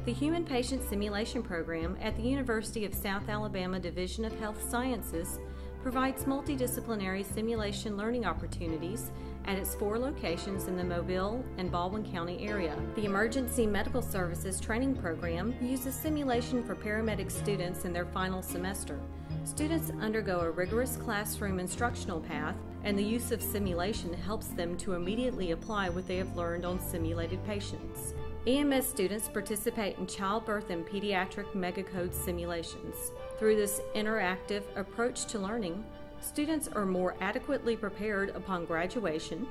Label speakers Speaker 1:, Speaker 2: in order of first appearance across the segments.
Speaker 1: The Human Patient Simulation Program at the University of South Alabama Division of Health Sciences provides multidisciplinary simulation learning opportunities at its 4 locations in the Mobile and Baldwin County area. The Emergency Medical Services Training Program uses simulation for paramedic students in their final semester. Students undergo a rigorous classroom instructional path, and the use of simulation helps them to immediately apply what they have learned on simulated patients. EMS students participate in childbirth and pediatric megacode simulations. Through this interactive approach to learning, students are more adequately prepared upon graduation,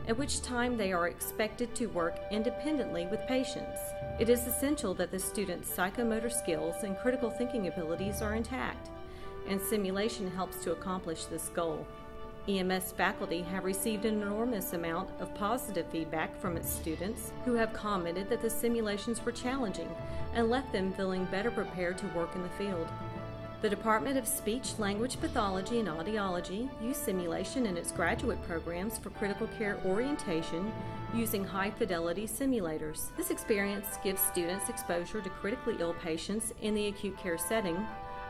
Speaker 1: at which time they are expected to work independently with patients. It is essential that the students' psychomotor skills and critical thinking abilities are intact, and simulation helps to accomplish this goal. EMS faculty have received an enormous amount of positive feedback from its students who have commented that the simulations were challenging and left them feeling better prepared to work in the field. The Department of Speech, Language Pathology, and Audiology use simulation in its graduate programs for critical care orientation using high-fidelity simulators. This experience gives students exposure to critically ill patients in the acute care setting,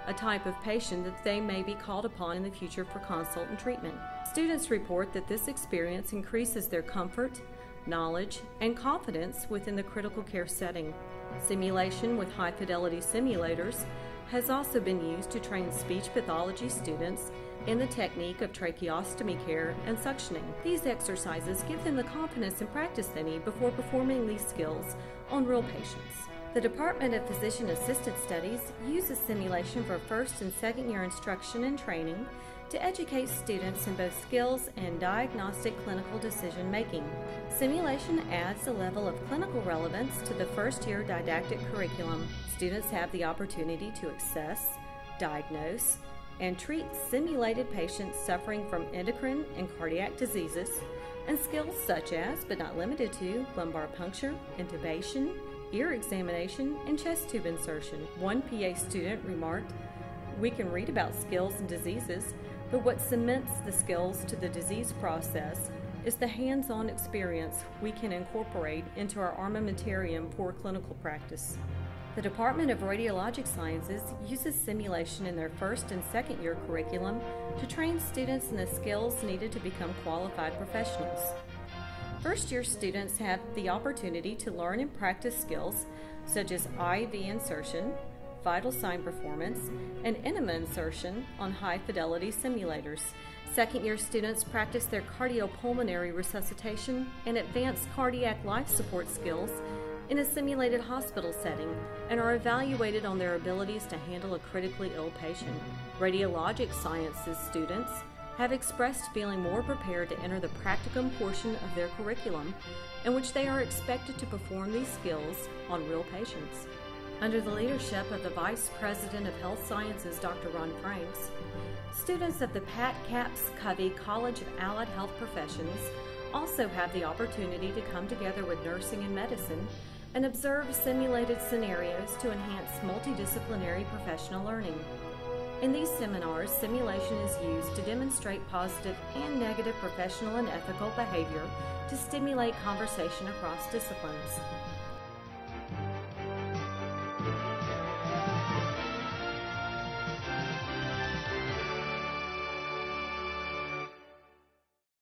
Speaker 1: a type of patient that they may be called upon in the future for consult and treatment. Students report that this experience increases their comfort, knowledge, and confidence within the critical care setting. Simulation with high-fidelity simulators has also been used to train speech pathology students in the technique of tracheostomy care and suctioning. These exercises give them the confidence and practice they need before performing these skills on real patients. The Department of Physician Assistant Studies uses simulation for first and second year instruction and training to educate students in both skills and diagnostic clinical decision making. Simulation adds a level of clinical relevance to the first year didactic curriculum. Students have the opportunity to assess, diagnose, and treat simulated patients suffering from endocrine and cardiac diseases, and skills such as, but not limited to, lumbar puncture, intubation, ear examination, and chest tube insertion. One PA student remarked, "We can read about skills and diseases, but what cements the skills to the disease process is the hands-on experience we can incorporate into our armamentarium for clinical practice." The Department of Radiologic Sciences uses simulation in their first and second year curriculum to train students in the skills needed to become qualified professionals. First-year students have the opportunity to learn and practice skills such as IV insertion, vital sign performance, and enema insertion on high-fidelity simulators. Second-year students practice their cardiopulmonary resuscitation and advanced cardiac life support skills in a simulated hospital setting and are evaluated on their abilities to handle a critically ill patient. Radiologic Sciences students have expressed feeling more prepared to enter the practicum portion of their curriculum, in which they are expected to perform these skills on real patients. Under the leadership of the Vice President of Health Sciences, Dr. Ron Franks, students of the Pat Capps Covey College of Allied Health Professions also have the opportunity to come together with nursing and medicine and observe simulated scenarios to enhance multidisciplinary professional learning. In these seminars, simulation is used to demonstrate positive and negative professional and ethical behavior to stimulate conversation across disciplines.